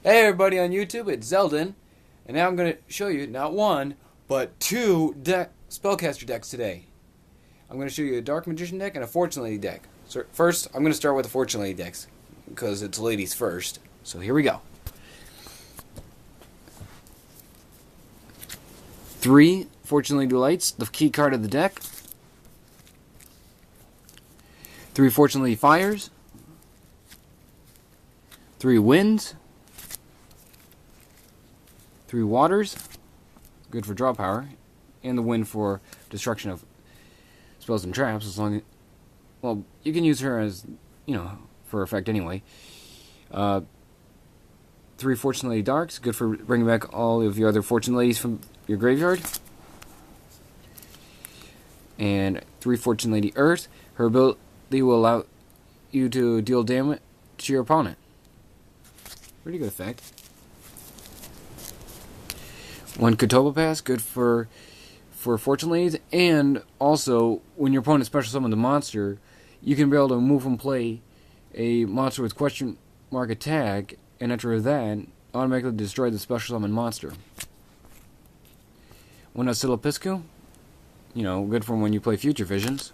Hey everybody on YouTube, it's Zeldin, and now I'm going to show you not one, but two spellcaster decks today. I'm going to show you a Dark Magician deck and a Fortune Lady deck. So first, I'm going to start with the Fortune Lady decks, because it's ladies first. So here we go. 3 Fortune Lady Lights, the key card of the deck. 3 Fortune Lady Fires. 3 Winds. 3 Waters, good for draw power, and the Wind for destruction of spells and traps, as long as, well, you can use her as, for effect anyway. 3 Fortune Lady Darks, good for bringing back all of your other Fortune Ladies from your graveyard. And 3 Fortune Lady Earth, her ability will allow you to deal damage to your opponent. Pretty good effect. 1 Onomatopoeia, good for Fortune Ladies, and also, when your opponent special summons a monster, you can be able to move and play a monster with question mark attack, and after that, automatically destroy the special summon monster. 1 Onomatopoeia, good for when you play Future Visions.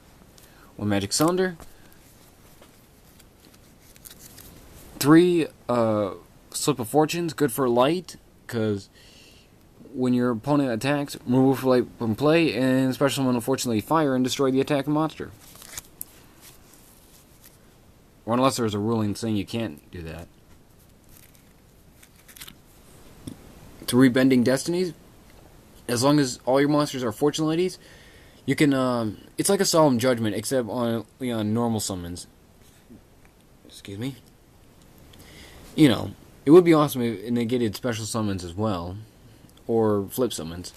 1 Magic Cylinder. 3 Slip of Fortunes, good for light, because when your opponent attacks, remove light from play, and special summon unfortunately fire and destroy the attacking monster. Or unless there's a ruling saying you can't do that. 3 Bending Destinies. As long as all your monsters are Fortune Ladies, you can, it's like a Solemn Judgment, except on normal summons. Excuse me. It would be awesome if it negated special summons as well. Or flip summons.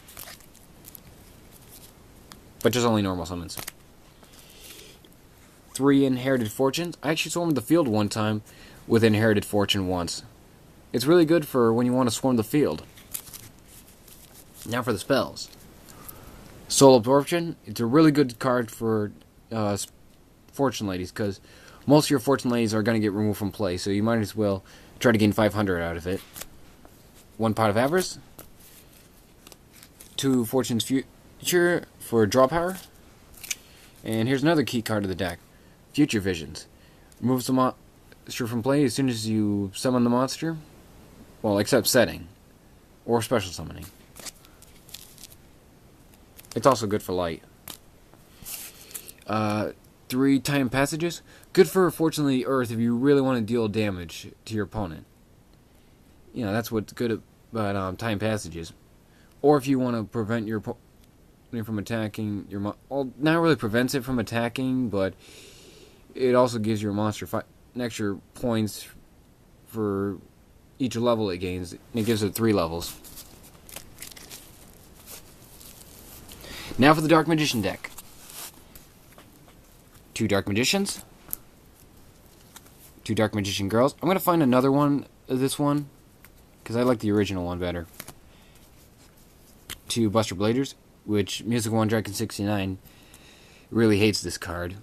But just only normal summons. 3 Inherited Fortunes. I actually swarmed the field one time with Inherited Fortune once. It's really good for when you want to swarm the field. Now for the spells. Soul Absorption. It's a really good card for Fortune Ladies, because most of your Fortune Ladies are going to get removed from play, so you might as well try to gain 500 out of it. 1 Pot of Avarice. 2 Fortune's Future for draw power. And here's another key card of the deck. Future Visions. Removes the monster from play as soon as you summon the monster. Well, except setting. Or special summoning. It's also good for light. 3 Time Passages. Good for Fortunately Earth if you really want to deal damage to your opponent. That's what's good about Time Passages. Or if you want to prevent your opponent from attacking your well, not really prevents it from attacking, but it also gives your monster extra points for each level it gains. It gives it 3 levels. Now for the Dark Magician deck. 2 Dark Magicians. 2 Dark Magician Girls. I'm going to find another one of this one, because I like the original one better. 2 Buster Bladers, which Music One Dragon 69 really hates this card.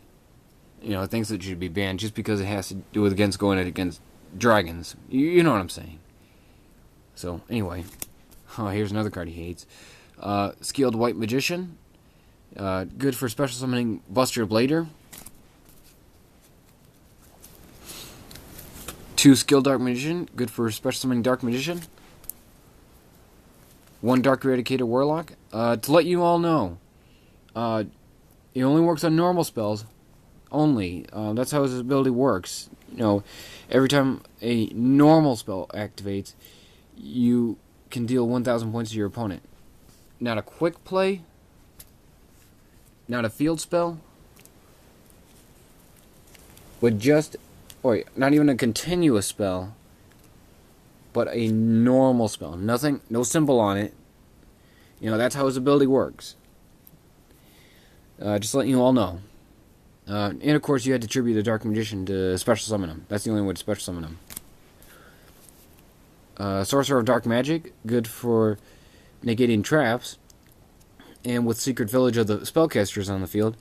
Thinks it should be banned just because it has to do with going against dragons. You know what I'm saying. So, anyway. Oh, here's another card he hates. Skilled White Magician. Good for special summoning Buster Blader. 2 Skilled Dark Magician. Good for special summoning Dark Magician. 1 Dark Eradicator Warlock. To let you all know, it only works on normal spells. Only. That's how his ability works. Every time a normal spell activates, you can deal 1,000 points to your opponent. Not a quick play. Not a field spell. But not even a continuous spell. But a normal spell. Nothing, no symbol on it. That's how his ability works. Just letting you all know. And of course, you had to tribute the Dark Magician to special summon him. That's the only way to special summon him. Sorcerer of Dark Magic. Good for negating traps. And with Secret Village of the Spellcasters on the field,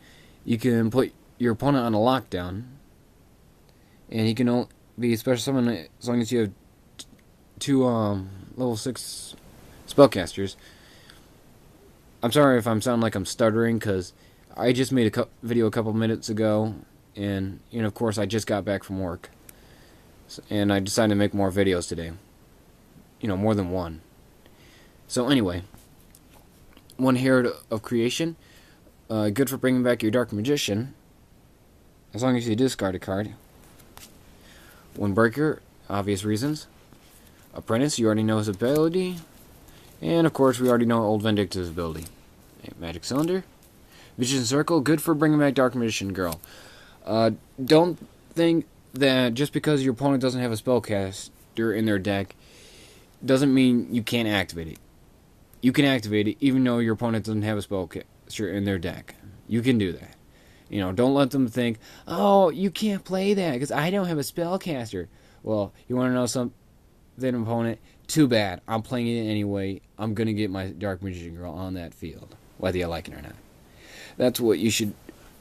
you can put your opponent on a lockdown. And he can only be special summoned as long as you have 2 level 6 spellcasters. I'm sorry if I'm sounding like I'm stuttering, because I just made a video a couple minutes ago, and of course I just got back from work, and I decided to make more videos today. More than one. So anyway, one Herald of Creation, good for bringing back your Dark Magician, as long as you discard a card. One Breaker, obvious reasons. Apprentice, you already know his ability. And of course, we already know Old Vindictive's ability. Magic Cylinder. Vision Circle, good for bringing back Dark Magician Girl. Don't think that just because your opponent doesn't have a spellcaster in their deck doesn't mean you can't activate it. You can activate it even though your opponent doesn't have a spellcaster in their deck. You can do that. Don't let them think, oh, you can't play that because I don't have a spellcaster. Well, you want to know something, opponent? Too bad. I'm playing it anyway. I'm going to get my Dark Magician Girl on that field, whether you like it or not. That's what you should,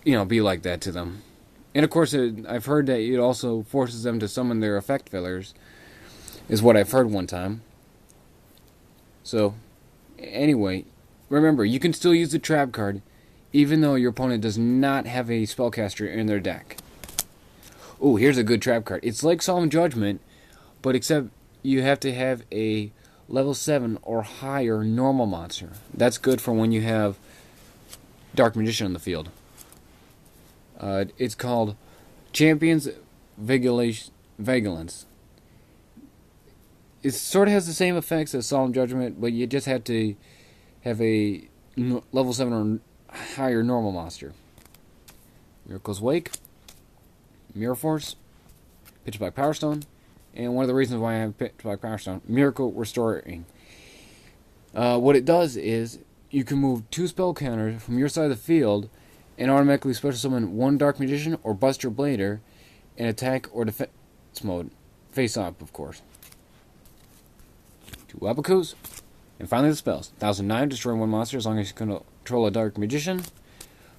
be like that to them. And of course, I've heard that it also forces them to summon their effect fillers, is what I've heard one time. So, anyway, remember, you can still use the trap card, even though your opponent does not have a spellcaster in their deck. Oh, here's a good trap card. It's like Solemn Judgment, but except you have to have a level 7 or higher normal monster. That's good for when you have Dark Magician on the field. It's called Champion's Vigilance. It sort of has the same effects as Solemn Judgment, but you just have to have a level 7 or higher normal monster. Miracle's Wake, Mirror Force, Pitch Black Power Stone, and one of the reasons why I have Pitch Black Power Stone, Miracle Restoring. What it does is you can move 2 spell counters from your side of the field and automatically special summon 1 Dark Magician or Buster Blader in attack or defense mode. Face up, of course. 2 Abacus. And finally the spells. 1009, destroy 1 monster as long as you control a Dark Magician.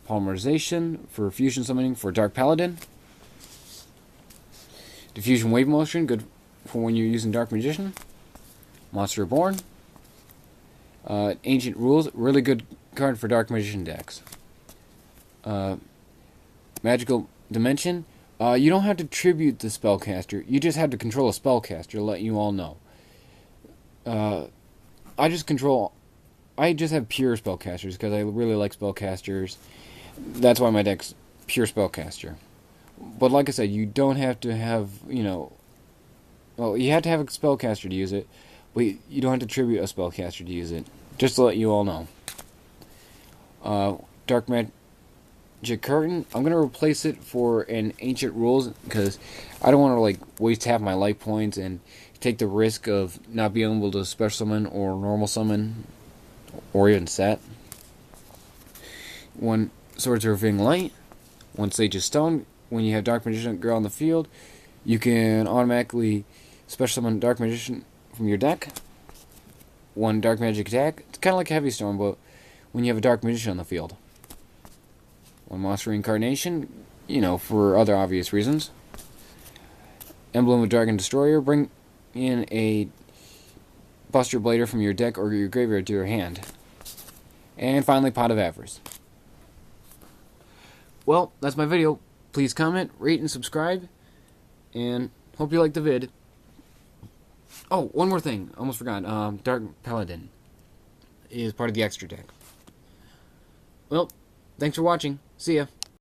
Polymerization for fusion summoning for Dark Paladin. Diffusion Wave Motion, good for when you're using Dark Magician. Monster Reborn. Ancient Rules, really good card for Dark Magician decks. Magical Dimension, you don't have to tribute the spellcaster, you just have to control a spellcaster to let you all know. I just have pure spellcasters because I really like spellcasters. That's why my deck's pure spellcaster. But like I said, you don't have to have, well, you have to have a spellcaster to use it, but you don't have to tribute a spellcaster to use it. Just to let you all know. Dark Magic Curtain, I'm going to replace it for an Ancient Rules because I don't want to waste half my life points and take the risk of not being able to special summon or normal summon or even set. 1 Swords of Revealing Light, 1 Sage of Stone. When you have Dark Magician Girl on the field, you can automatically special summon Dark Magician from your deck. 1 Dark Magic Attack. It's kind of like a Heavy Storm, but when you have a Dark Magician on the field. 1 Monster Reincarnation, for other obvious reasons. Emblem of Dragon Destroyer. Bring in a Buster Blader from your deck or your graveyard to your hand. And finally, Pot of Avarice. Well, that's my video. Please comment, rate, and subscribe. And hope you liked the vid. Oh, one more thing. Almost forgot. Dark Paladin is part of the extra deck. Well, thanks for watching. See ya.